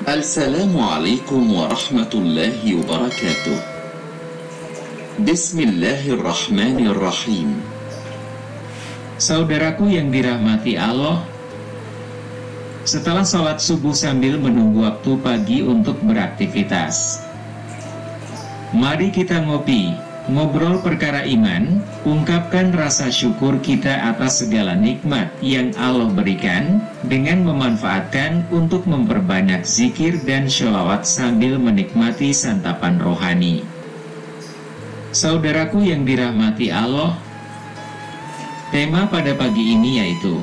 Assalamualaikum warahmatullahi wabarakatuh. Bismillahirrahmanirrahim. Saudaraku yang dirahmati Allah, setelah sholat subuh sambil menunggu waktu pagi untuk beraktivitas, mari kita ngopi, ngobrol perkara iman, ungkapkan rasa syukur kita atas segala nikmat yang Allah berikan, dengan memanfaatkan untuk memperbanyak zikir dan sholawat sambil menikmati santapan rohani. Saudaraku yang dirahmati Allah, tema pada pagi ini yaitu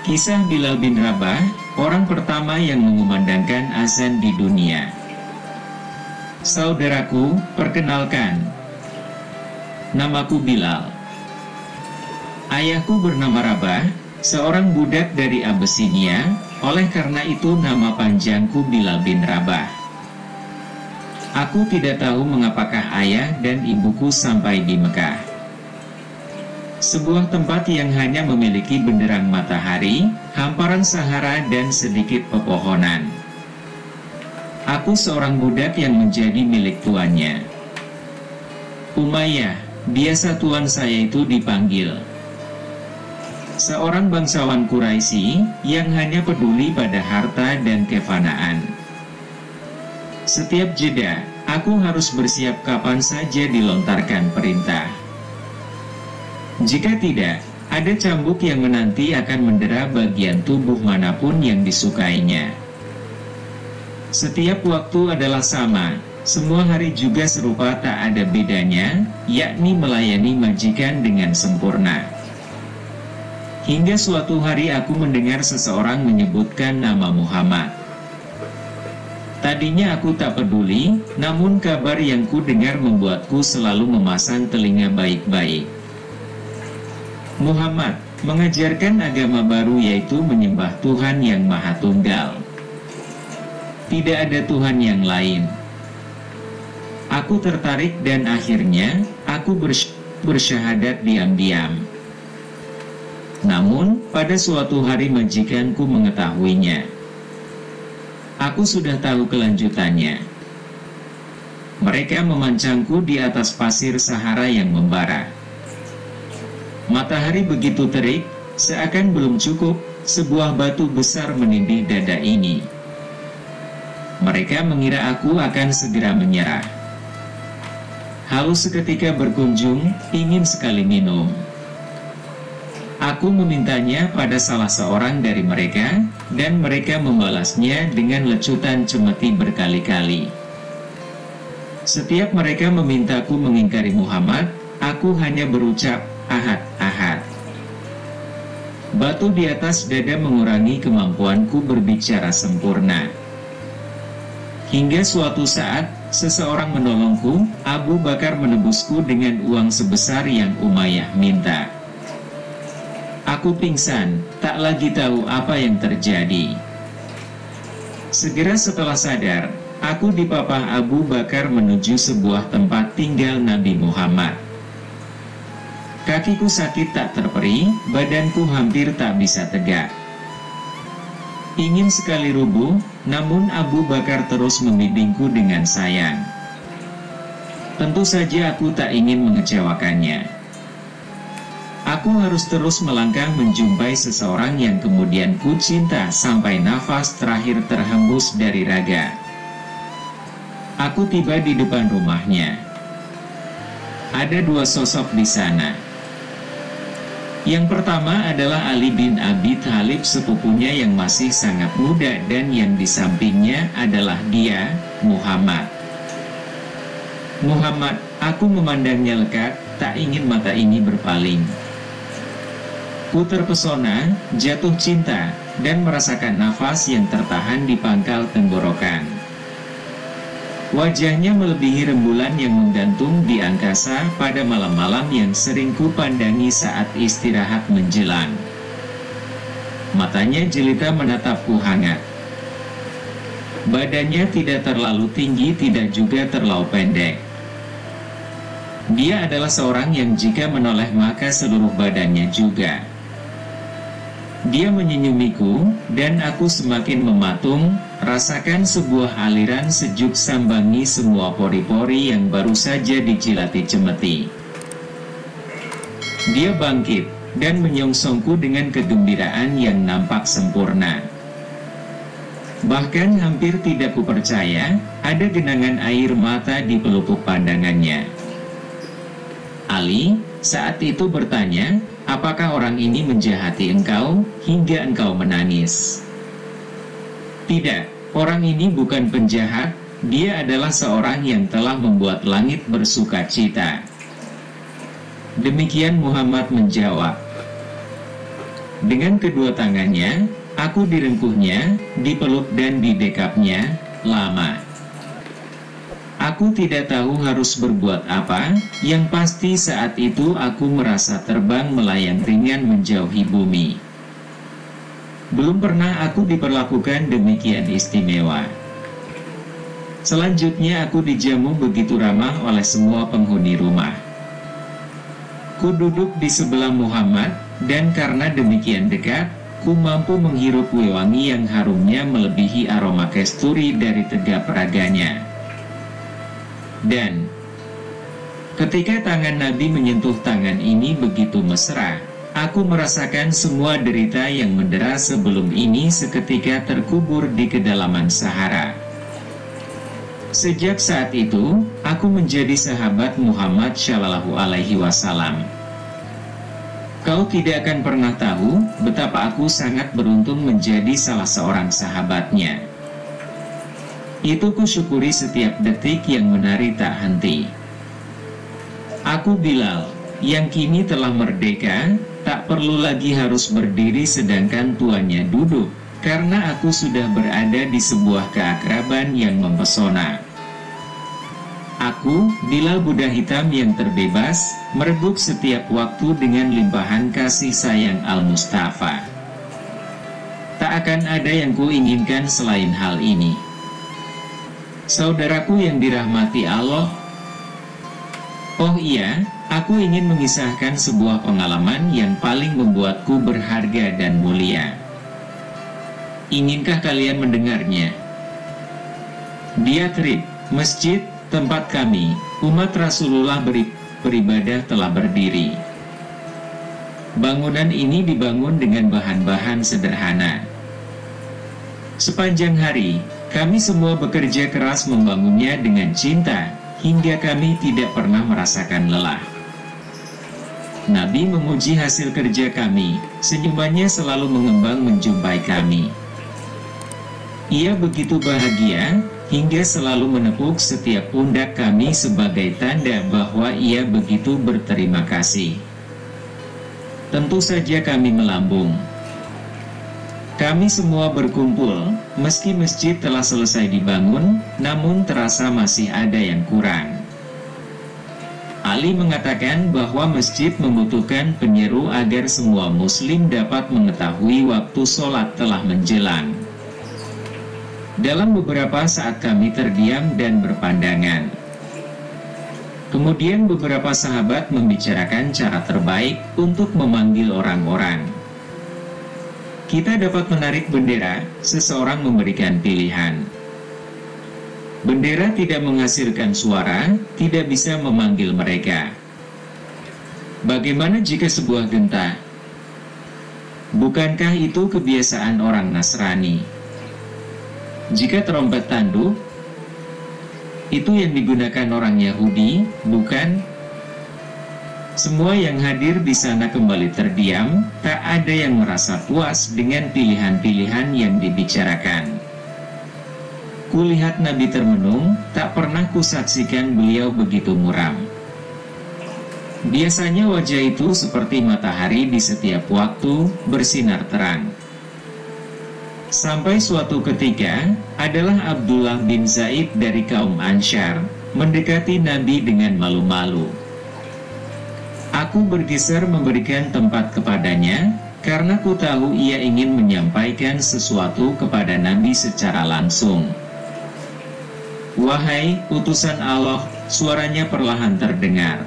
kisah Bilal bin Rabah, orang pertama yang mengumandangkan azan di dunia. Saudaraku, perkenalkan, namaku Bilal. Ayahku bernama Rabah, seorang budak dari Abesinia, oleh karena itu nama panjangku Bilal bin Rabah. Aku tidak tahu mengapakah ayah dan ibuku sampai di Mekah, sebuah tempat yang hanya memiliki benderang matahari, hamparan Sahara dan sedikit pepohonan. Aku seorang budak yang menjadi milik tuannya, Umayyah, biasa tuan saya itu dipanggil. Seorang bangsawan Quraisy yang hanya peduli pada harta dan kefanaan. Setiap jeda, aku harus bersiap kapan saja dilontarkan perintah. Jika tidak, ada cambuk yang menanti akan mendera bagian tubuh manapun yang disukainya. Setiap waktu adalah sama, semua hari juga serupa, tak ada bedanya, yakni melayani majikan dengan sempurna. Hingga suatu hari aku mendengar seseorang menyebutkan nama Muhammad. Tadinya aku tak peduli, namun kabar yang ku dengar membuatku selalu memasang telinga baik-baik. Muhammad mengajarkan agama baru, yaitu menyembah Tuhan yang Maha Tunggal. Tidak ada Tuhan yang lain. Aku tertarik dan akhirnya aku bersyahadat diam-diam. Namun, pada suatu hari majikanku mengetahuinya. Aku sudah tahu kelanjutannya. Mereka memancangku di atas pasir Sahara yang membara. Matahari begitu terik, seakan belum cukup, sebuah batu besar menindih dada ini. Mereka mengira aku akan segera menyerah. Haus seketika berkunjung, ingin sekali minum. Aku memintanya pada salah seorang dari mereka, dan mereka membalasnya dengan lecutan cemeti berkali-kali. Setiap mereka memintaku mengingkari Muhammad, aku hanya berucap, ahad, ahad. Batu di atas dada mengurangi kemampuanku berbicara sempurna. Hingga suatu saat, seseorang menolongku, Abu Bakar menebusku dengan uang sebesar yang Umayyah minta. Aku pingsan, tak lagi tahu apa yang terjadi. Segera setelah sadar, aku dipapah Abu Bakar menuju sebuah tempat tinggal Nabi Muhammad. Kakiku sakit tak terperi, badanku hampir tak bisa tegak. Ingin sekali rubuh, namun Abu Bakar terus membimbingku dengan sayang. Tentu saja aku tak ingin mengecewakannya. Aku harus terus melangkah menjumpai seseorang yang kemudian ku cinta sampai nafas terakhir terhembus dari raga. Aku tiba di depan rumahnya. Ada dua sosok di sana. Yang pertama adalah Ali bin Abi Thalib, sepupunya yang masih sangat muda, dan yang di sampingnya adalah dia, Muhammad. Muhammad, aku memandangnya lekat, tak ingin mata ini berpaling. Ku terpesona, jatuh cinta, dan merasakan nafas yang tertahan di pangkal tenggorokan. Wajahnya melebihi rembulan yang menggantung di angkasa pada malam-malam yang sering ku pandangi saat istirahat menjelang. Matanya jelita menatapku hangat. Badannya tidak terlalu tinggi, tidak juga terlalu pendek. Dia adalah seorang yang jika menoleh maka seluruh badannya juga. Dia menyenyumiku, dan aku semakin mematung, rasakan sebuah aliran sejuk sambangi semua pori-pori yang baru saja dijilati cemeti. Dia bangkit dan menyongsongku dengan kegembiraan yang nampak sempurna. Bahkan hampir tidak kupercaya, ada genangan air mata di pelupuk pandangannya. Ali saat itu bertanya, apakah orang ini menjahati engkau hingga engkau menangis? Tidak, orang ini bukan penjahat, dia adalah seorang yang telah membuat langit bersuka cita. Demikian Muhammad menjawab. Dengan kedua tangannya, aku direngkuhnya, dipeluk dan didekapnya, lama. Aku tidak tahu harus berbuat apa, yang pasti saat itu aku merasa terbang melayang ringan menjauhi bumi. Belum pernah aku diperlakukan demikian istimewa. Selanjutnya aku dijamu begitu ramah oleh semua penghuni rumah. Ku duduk di sebelah Muhammad, dan karena demikian dekat, ku mampu menghirup wangi yang harumnya melebihi aroma kasturi dari tegap raganya. Dan ketika tangan Nabi menyentuh tangan ini begitu mesra, aku merasakan semua derita yang mendera sebelum ini seketika terkubur di kedalaman Sahara. Sejak saat itu, aku menjadi sahabat Muhammad Shallallahu Alaihi Wasallam. Kau tidak akan pernah tahu betapa aku sangat beruntung menjadi salah seorang sahabatnya. Itu kusyukuri setiap detik yang menari tak henti. Aku Bilal, yang kini telah merdeka, tak perlu lagi harus berdiri sedangkan tuannya duduk, karena aku sudah berada di sebuah keakraban yang mempesona. Aku, Bilal Buddha hitam yang terbebas, merebut setiap waktu dengan limpahan kasih sayang Al-Mustafa. Tak akan ada yang kuinginkan selain hal ini. Saudaraku yang dirahmati Allah, oh iya, aku ingin mengisahkan sebuah pengalaman yang paling membuatku berharga dan mulia. Inginkah kalian mendengarnya? Di Yathrib, masjid tempat kami, umat Rasulullah beribadah telah berdiri. Bangunan ini dibangun dengan bahan-bahan sederhana. Sepanjang hari, kami semua bekerja keras membangunnya dengan cinta, hingga kami tidak pernah merasakan lelah. Nabi memuji hasil kerja kami, senyumannya selalu mengembang menjumpai kami. Ia begitu bahagia, hingga selalu menepuk setiap pundak kami sebagai tanda bahwa ia begitu berterima kasih. Tentu saja kami melambung. Kami semua berkumpul, meski masjid telah selesai dibangun, namun terasa masih ada yang kurang. Ali mengatakan bahwa masjid membutuhkan penyeru agar semua muslim dapat mengetahui waktu sholat telah menjelang. Dalam beberapa saat kami terdiam dan berpandangan. Kemudian beberapa sahabat membicarakan cara terbaik untuk memanggil orang-orang. Kita dapat menarik bendera, seseorang memberikan pilihan. Bendera tidak menghasilkan suara, tidak bisa memanggil mereka. Bagaimana jika sebuah genta? Bukankah itu kebiasaan orang Nasrani? Jika trompet tanduk, itu yang digunakan orang Yahudi, bukan? Semua yang hadir di sana kembali terdiam, tak ada yang merasa puas dengan pilihan-pilihan yang dibicarakan. Kulihat Nabi termenung, tak pernah kusaksikan beliau begitu muram. Biasanya wajah itu seperti matahari di setiap waktu, bersinar terang. Sampai suatu ketika, adalah Abdullah bin Zaid dari kaum Ansyar, mendekati Nabi dengan malu-malu. Aku bergeser memberikan tempat kepadanya, karena ku tahu ia ingin menyampaikan sesuatu kepada Nabi secara langsung. Wahai utusan Allah, suaranya perlahan terdengar.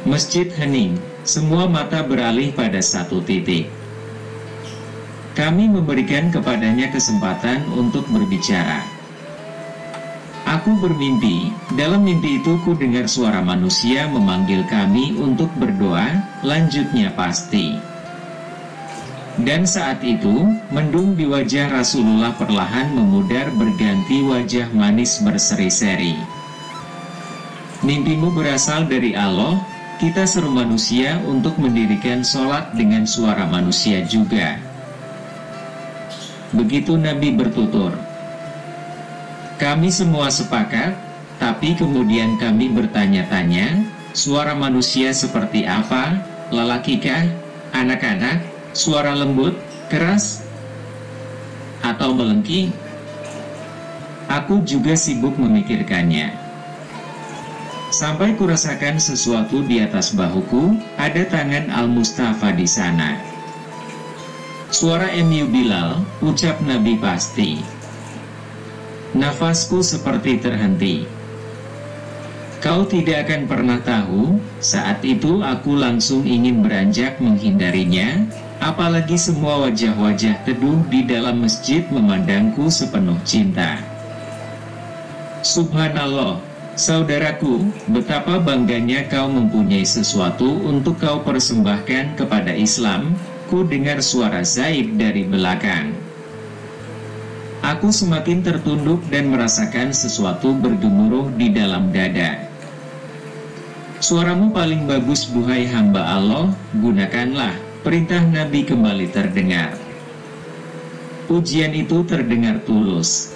Masjid hening, semua mata beralih pada satu titik. Kami memberikan kepadanya kesempatan untuk berbicara. Aku bermimpi, dalam mimpi itu ku dengar suara manusia memanggil kami untuk berdoa, lanjutnya pasti. Dan saat itu, mendung di wajah Rasulullah perlahan memudar berganti wajah manis berseri-seri. Mimpimu berasal dari Allah, kita seru manusia untuk mendirikan sholat dengan suara manusia juga. Begitu Nabi bertutur. Kami semua sepakat, tapi kemudian kami bertanya-tanya, suara manusia seperti apa, lelakikah, anak-anak, suara lembut, keras, atau melengking? Aku juga sibuk memikirkannya. Sampai kurasakan sesuatu di atas bahuku, ada tangan Al-Mustafa di sana. Suara M.U. Bilal, ucap Nabi pasti. Nafasku seperti terhenti. Kau tidak akan pernah tahu, saat itu aku langsung ingin beranjak menghindarinya, apalagi semua wajah-wajah teduh di dalam masjid memandangku sepenuh cinta. Subhanallah, saudaraku, betapa bangganya kau mempunyai sesuatu untuk kau persembahkan kepada Islam. Ku dengar suara Zaid dari belakang. Aku semakin tertunduk dan merasakan sesuatu bergemuruh di dalam dada. Suaramu paling bagus buhai hamba Allah, gunakanlah, perintah Nabi kembali terdengar. Pujian itu terdengar tulus.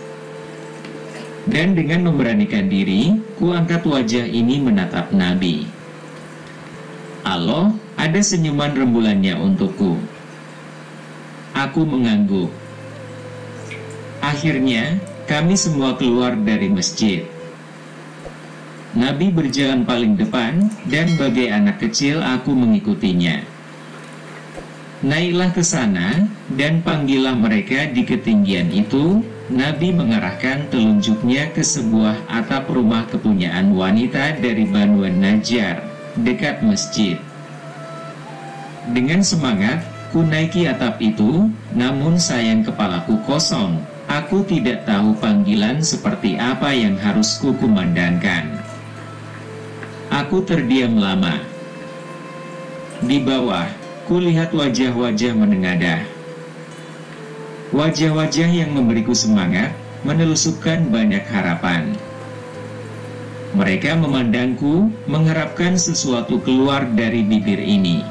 Dan dengan memberanikan diri, ku angkat wajah ini menatap Nabi. Allah, ada senyuman rembulannya untukku. Aku mengangguk. Akhirnya, kami semua keluar dari masjid. Nabi berjalan paling depan, dan bagai anak kecil aku mengikutinya. Naiklah ke sana, dan panggillah mereka di ketinggian itu. Nabi mengarahkan telunjuknya ke sebuah atap rumah kepunyaan wanita dari Banu Najjar, dekat masjid. Dengan semangat, ku naiki atap itu, namun sayang kepalaku kosong. Aku tidak tahu panggilan seperti apa yang harus ku kumandangkan. Aku terdiam lama. Di bawah, ku lihat wajah-wajah menengadah. Wajah-wajah yang memberiku semangat, menelusupkan banyak harapan. Mereka memandangku, mengharapkan sesuatu keluar dari bibir ini.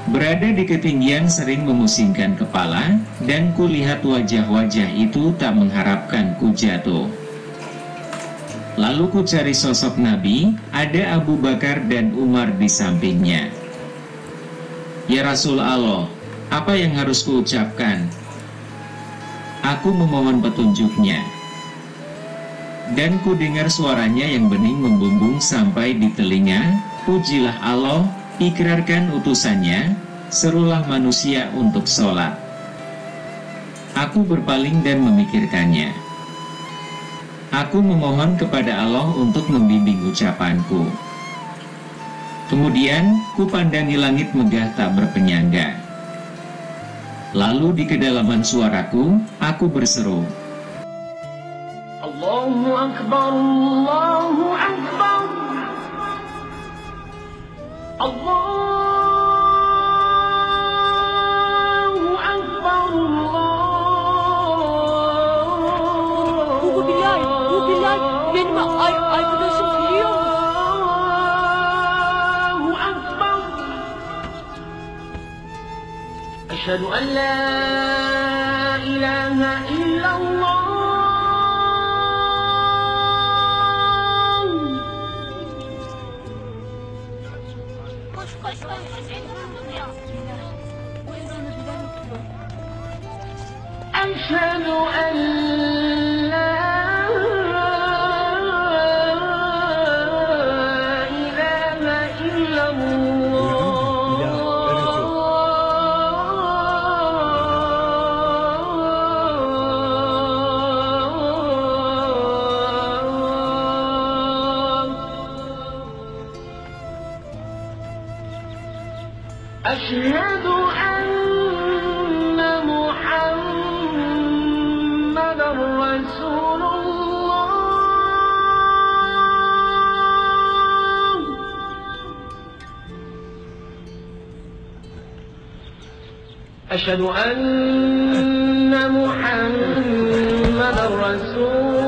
Berada di ketinggian sering memusingkan kepala, dan kulihat wajah-wajah itu tak mengharapkan ku jatuh. Lalu ku cari sosok Nabi, ada Abu Bakar dan Umar di sampingnya. Ya Rasul Allah, apa yang harus ku ucapkan? Aku memohon petunjuknya. Dan ku dengar suaranya yang bening membumbung sampai di telinga, pujilah Allah, ikrarkan utusannya, serulah manusia untuk sholat. Aku berpaling dan memikirkannya. Aku memohon kepada Allah untuk membimbing ucapanku. Kemudian, ku pandangi langit megah tak berpenyangga. Lalu di kedalaman suaraku, aku berseru, Allahu Akbar, Allahu Akbar, Allahu Akbar, Bu Bilal, benim arkadaşım biliyor musun? Allahu Akbar. Eşhedü en la ilahe illallah. Koş. أشهد أن لا إله إلا الله أشهد أن أشهد أن محمد رسول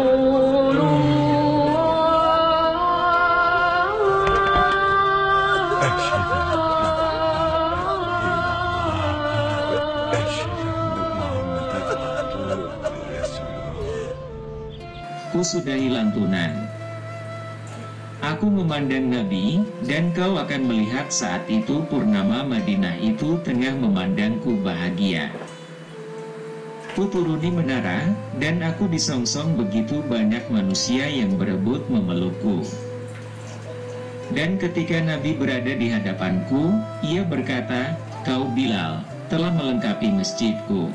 Kusudahi lantunan. Aku memandang Nabi, dan kau akan melihat saat itu purnama Madinah itu tengah memandangku bahagia. Kuturuni menara, dan aku disongsong begitu banyak manusia yang berebut memelukku. Dan ketika Nabi berada di hadapanku, ia berkata, "Kau Bilal, telah melengkapi masjidku."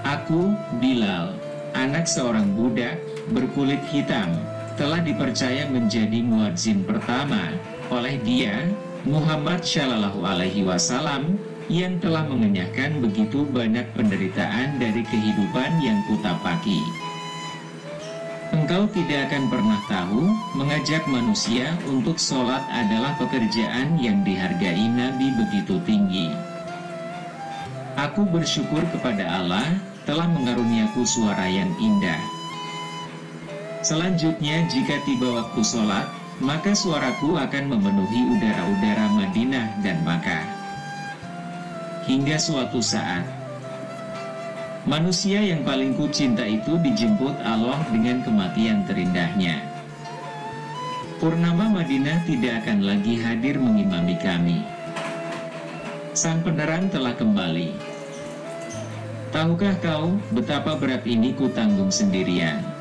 Aku, Bilal, anak seorang budak berkulit hitam, telah dipercaya menjadi muadzin pertama oleh dia, Muhammad Shallallahu Alaihi Wasallam, yang telah mengenyahkan begitu banyak penderitaan dari kehidupan yang kutapaki. Engkau tidak akan pernah tahu, mengajak manusia untuk sholat adalah pekerjaan yang dihargai Nabi begitu tinggi. Aku bersyukur kepada Allah, telah mengaruniaku suara yang indah. Selanjutnya, jika tiba waktu sholat, maka suaraku akan memenuhi udara-udara Madinah dan Makkah. Hingga suatu saat, manusia yang paling kucinta itu dijemput Allah dengan kematian terindahnya. Purnama Madinah tidak akan lagi hadir mengimami kami. Sang penerang telah kembali. Tahukah kau betapa berat ini kutanggung sendirian?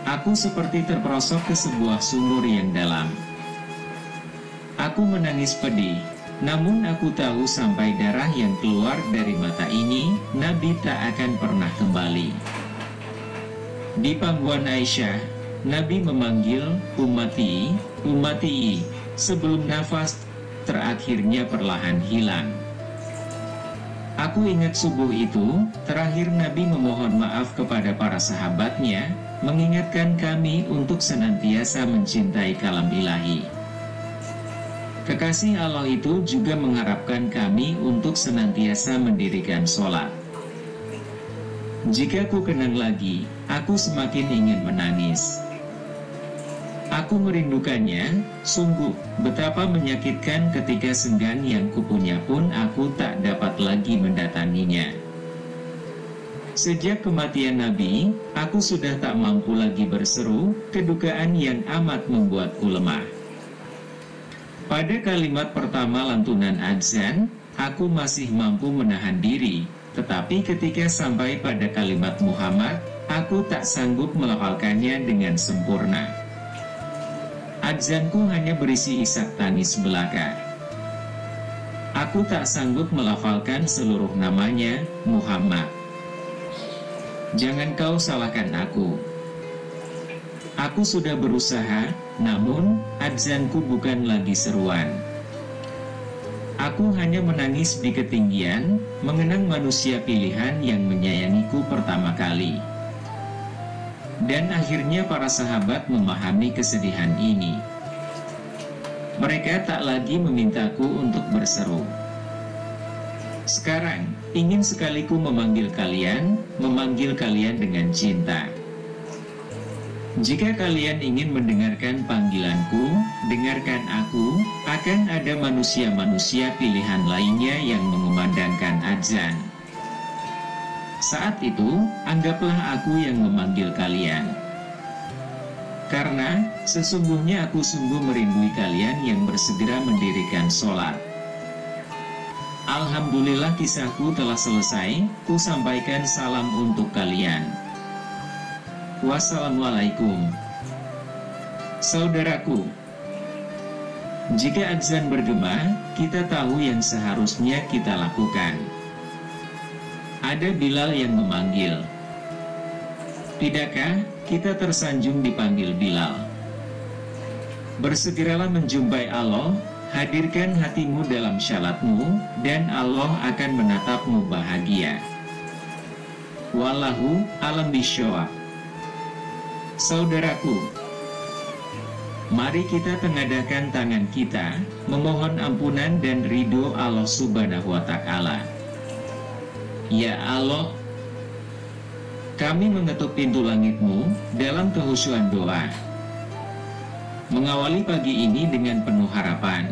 Aku seperti terperosok ke sebuah sumur yang dalam. Aku menangis pedih, namun aku tahu sampai darah yang keluar dari mata ini, Nabi tak akan pernah kembali. Di pangkuan Aisyah, Nabi memanggil ummati, ummati, sebelum nafas terakhirnya perlahan hilang. Aku ingat subuh itu, terakhir Nabi memohon maaf kepada para sahabatnya, mengingatkan kami untuk senantiasa mencintai kalam ilahi. Kekasih Allah itu juga mengharapkan kami untuk senantiasa mendirikan sholat. Jika ku kenang lagi, aku semakin ingin menangis. Aku merindukannya, sungguh betapa menyakitkan ketika senggan yang kupunya pun aku tak dapat lagi mendatanginya. Sejak kematian Nabi, aku sudah tak mampu lagi berseru, kedukaan yang amat membuatku lemah. Pada kalimat pertama lantunan adzan, aku masih mampu menahan diri, tetapi ketika sampai pada kalimat Muhammad, aku tak sanggup melafalkannya dengan sempurna. Adzanku hanya berisi isak tangis belaka. Aku tak sanggup melafalkan seluruh namanya, Muhammad. Jangan kau salahkan aku. Aku sudah berusaha, namun adzanku bukan lagi seruan. Aku hanya menangis di ketinggian, mengenang manusia pilihan yang menyayangiku pertama kali. Dan akhirnya para sahabat memahami kesedihan ini. Mereka tak lagi memintaku untuk berseru. Sekarang, ingin sekaliku memanggil kalian dengan cinta. Jika kalian ingin mendengarkan panggilanku, dengarkan aku, akan ada manusia-manusia pilihan lainnya yang mengumandangkan adzan. Saat itu, anggaplah aku yang memanggil kalian. Karena, sesungguhnya aku sungguh merindui kalian yang bersegera mendirikan sholat. Alhamdulillah kisahku telah selesai, ku sampaikan salam untuk kalian. Wassalamualaikum. Saudaraku, jika adzan bergema, kita tahu yang seharusnya kita lakukan. Ada Bilal yang memanggil. Tidakkah kita tersanjung dipanggil Bilal? Bersegeralah menjumpai Allah, hadirkan hatimu dalam syalatmu, dan Allah akan menatapmu bahagia. Wallahu a'lam bishawab. Saudaraku, Mari kita tengadahkan tangan kita, memohon ampunan dan ridho Allah Subhanahu wa Ta'ala. Ya Allah, kami mengetuk pintu langit-Mu dalam kehusyuan doa. Mengawali pagi ini dengan penuh harapan.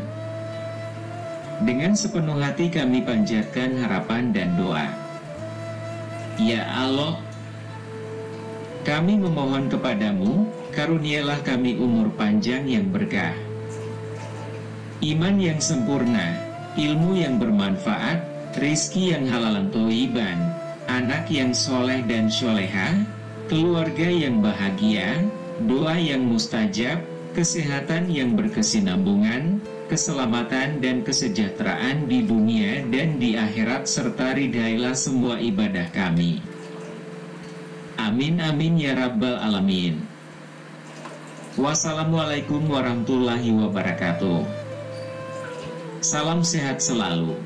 Dengan sepenuh hati kami panjatkan harapan dan doa. Ya Allah, kami memohon kepadamu, karunialah kami umur panjang yang berkah, iman yang sempurna, ilmu yang bermanfaat, rizki yang halalan thayyiban, anak yang soleh dan soleha, keluarga yang bahagia, doa yang mustajab, kesehatan yang berkesinambungan, keselamatan dan kesejahteraan di dunia dan di akhirat, serta ridhailah semua ibadah kami. Amin amin ya rabbal alamin. Wassalamualaikum warahmatullahi wabarakatuh. Salam sehat selalu.